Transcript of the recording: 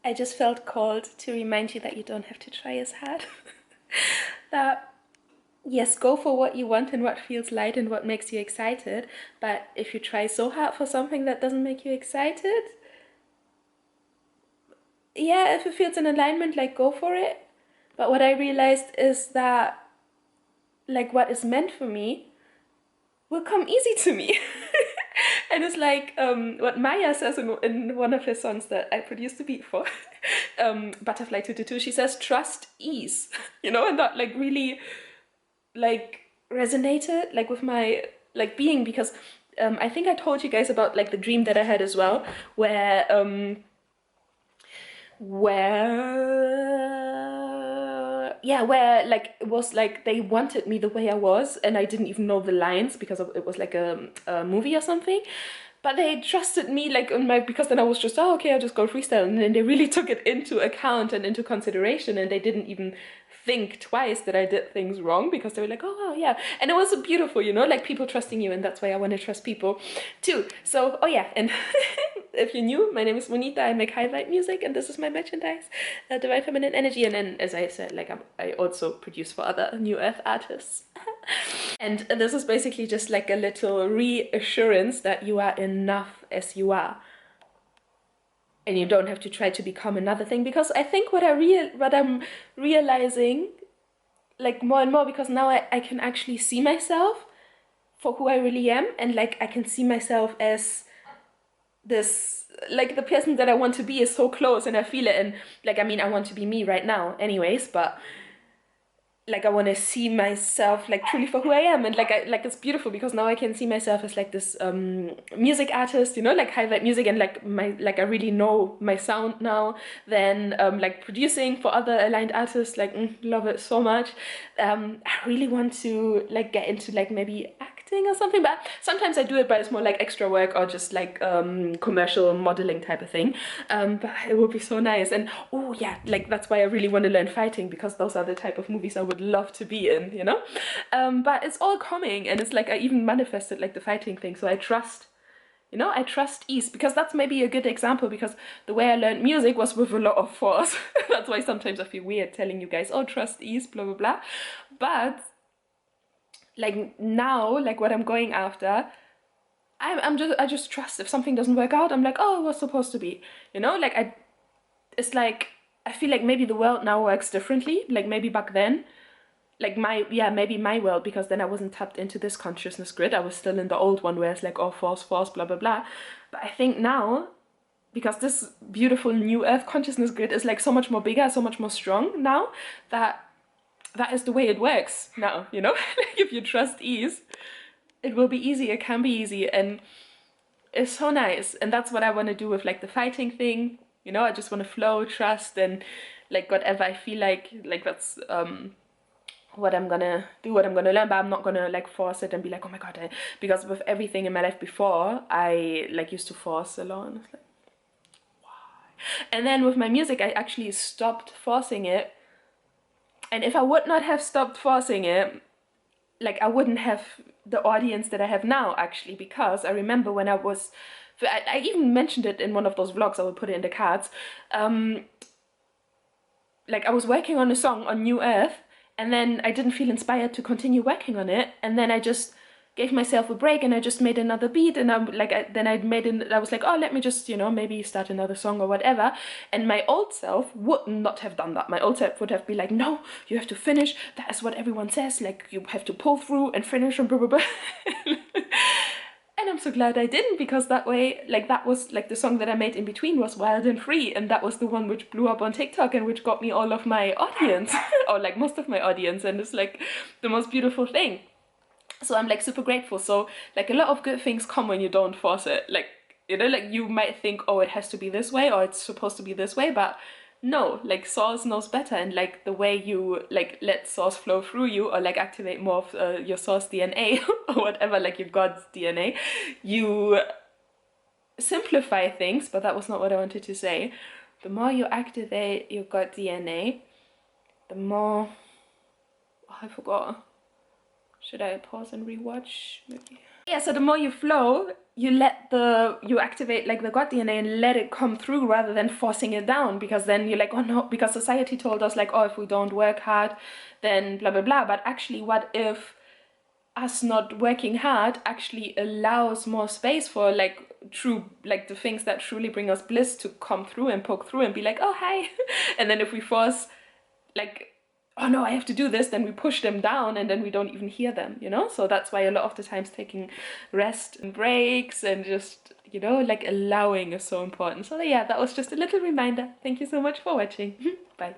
I just felt called to remind you that you don't have to try as hard. That, yes, go for what you want and what feels light and what makes you excited, but if you try so hard for something that doesn't make you excited, yeah, if it feels in alignment, like, go for it. But what I realized is that, like, what is meant for me will come easy to me. And it's like what Maya says in one of her songs that I produced the beat for, Butterfly 222, she says, trust ease, you know, and that like really like resonated like with my like being, because I think I told you guys about like the dream that I had as well, where like it was like they wanted me the way I was and I didn't even know the lines because it was like a movie or something, but they trusted me like on my, because then I was just, oh okay, I'll just go freestyle, and then they really took it into account and into consideration, and they didn't even think twice that I did things wrong, because they were like, oh wow, yeah. And it was so beautiful, you know, like people trusting you, and that's why I want to trust people too. So oh yeah, and if you're new, my name is Monita. I make high vibe music, and this is my merchandise, Divine Feminine Energy. And then, as I said, like I also produce for other New Earth artists. And this is basically just like a little reassurance that you are enough as you are, and you don't have to try to become another thing. Because I think what I'm realizing, like more and more, because now I can actually see myself for who I really am, and like I can see myself as this, like the person that I want to be is so close, and I feel it. And like, I mean, I want to be me right now anyways, but like I want to see myself like truly for who I am. And like it's beautiful, because now I can see myself as like this music artist, you know, like high vibe music, and like I really know my sound now. Then like producing for other aligned artists, like love it so much. I really want to like get into like maybe acting or something, but sometimes I do it, but it's more like extra work or just like commercial modeling type of thing. But it would be so nice. And oh yeah, like that's why I really want to learn fighting, because those are the type of movies I would love to be in, you know. But it's all coming, and it's like I even manifested like the fighting thing, so I trust, you know, I trust ease, because that's maybe a good example, because the way I learned music was with a lot of force. That's why sometimes I feel weird telling you guys, oh, trust ease, blah blah blah. But like now, like what I'm going after, I just trust. If something doesn't work out, I'm like, oh, it was supposed to be, you know. Like it's like I feel like maybe the world now works differently. Like maybe back then, like maybe my world, because then I wasn't tapped into this consciousness grid. I was still in the old one where it's like, oh, force, blah blah blah. But I think now, because this beautiful new earth consciousness grid is like so much more bigger, so much more strong now, that is the way it works now, you know. Like if you trust ease, it will be easy, it can be easy, and it's so nice. And that's what I want to do with like the fighting thing, you know. I just want to flow, trust, and like whatever I feel like that's what I'm gonna do, what I'm gonna learn. But I'm not gonna like force it and be like, oh my god, because with everything in my life before, I like used to force a lot, and it's like, why? And then with my music, I actually stopped forcing it. And if I would not have stopped forcing it, like I wouldn't have the audience that I have now, actually. Because I remember when I even mentioned it in one of those vlogs, I will put it in the cards, like I was working on a song on New Earth, and then I didn't feel inspired to continue working on it, and then I just gave myself a break, and I just made another beat, and I was like, oh, let me just, you know, maybe start another song or whatever. And my old self would not have done that. My old self would have been like, no, you have to finish, that is what everyone says, like you have to pull through and finish and blah blah blah. And I'm so glad I didn't, because that way, like that was like the song that I made in between was Wild and Free, and that was the one which blew up on TikTok and which got me all of my audience, or like most of my audience, and it's like the most beautiful thing. So I'm like super grateful. So like a lot of good things come when you don't force it. Like, you know, like you might think, oh, it has to be this way or it's supposed to be this way, but no, like source knows better. And like the way you like let source flow through you, or like activate more of your source DNA or whatever, like your God's DNA, you simplify things. But that was not what I wanted to say. The more you activate your God DNA, the more, oh, I forgot. Should I pause and rewatch? Maybe. Yeah, so the more you flow, you activate like the God DNA and let it come through rather than forcing it down, because then you're like, oh no, because society told us like, oh, if we don't work hard, then blah blah blah. But actually, what if us not working hard actually allows more space for like true, like the things that truly bring us bliss to come through and poke through and be like, oh hi. And then if we force like, oh no, I have to do this, then we push them down and then we don't even hear them, you know? So that's why a lot of the times taking rest and breaks and just, you know, like allowing is so important. So yeah, that was just a little reminder. Thank you so much for watching. Bye.